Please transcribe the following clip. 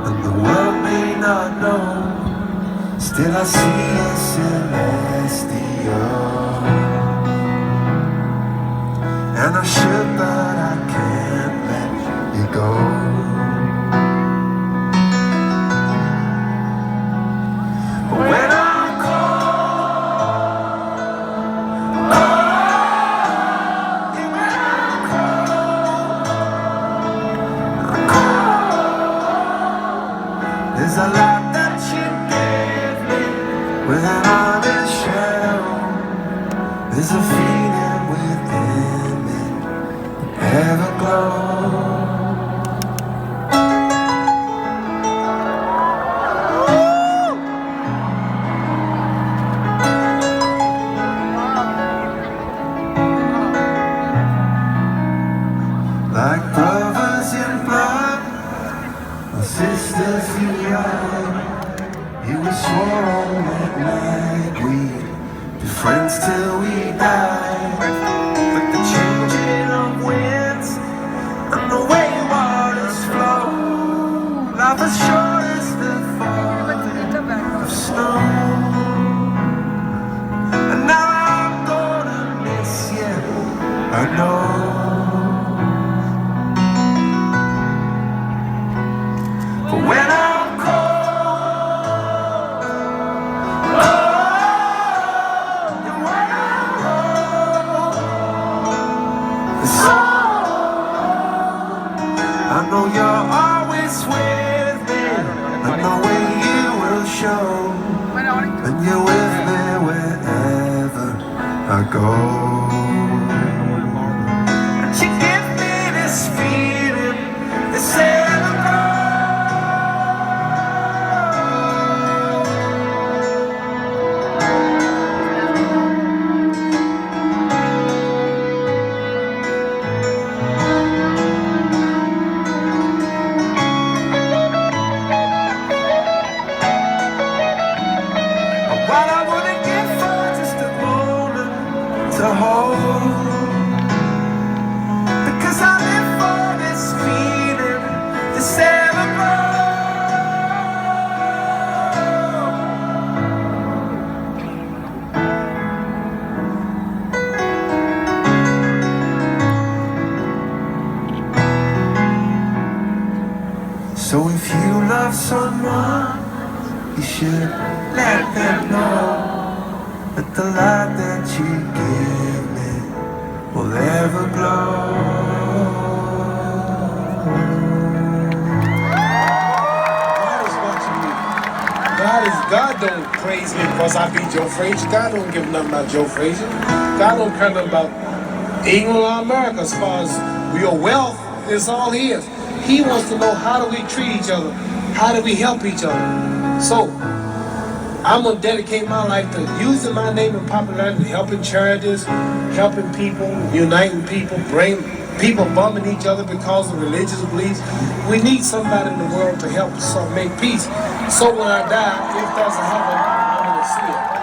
and the world may not know. Still I see a celestial, and I should, but I can't let you go. But when I'm cold, there's a light that you give me when I'm in shadow. There's a feeling within me that never glows. Like brothers in blood, or sisters unite, you were sworn that night we'd be friends till we die. But the changing of winds and the way waters flow, life as short as the falling of snow. And now I'm gonna miss you, I know. But when I'm cold, and when I'm cold, I know you're always with me, and the way you will show, and you're with me wherever I go. And you give me this feeling, this what I wouldn't give for just a moment to hold, because I live for this feeling, this ever grow. So if you love someone, you should let them know that the light that you give me will ever glow. God is watching me. God don't praise me because I beat Joe Frazier. God don't give nothing about Joe Frazier. God don't care nothing about England or America as far as your wealth is all he is. He wants to know, how do we treat each other? How do we help each other? So I'm gonna dedicate my life to using my name and popularity, helping charities, helping people, uniting people, bring people bumming each other because of religious beliefs. We need somebody in the world to help us make peace. So when I die, if there's a heaven, I'm gonna see it.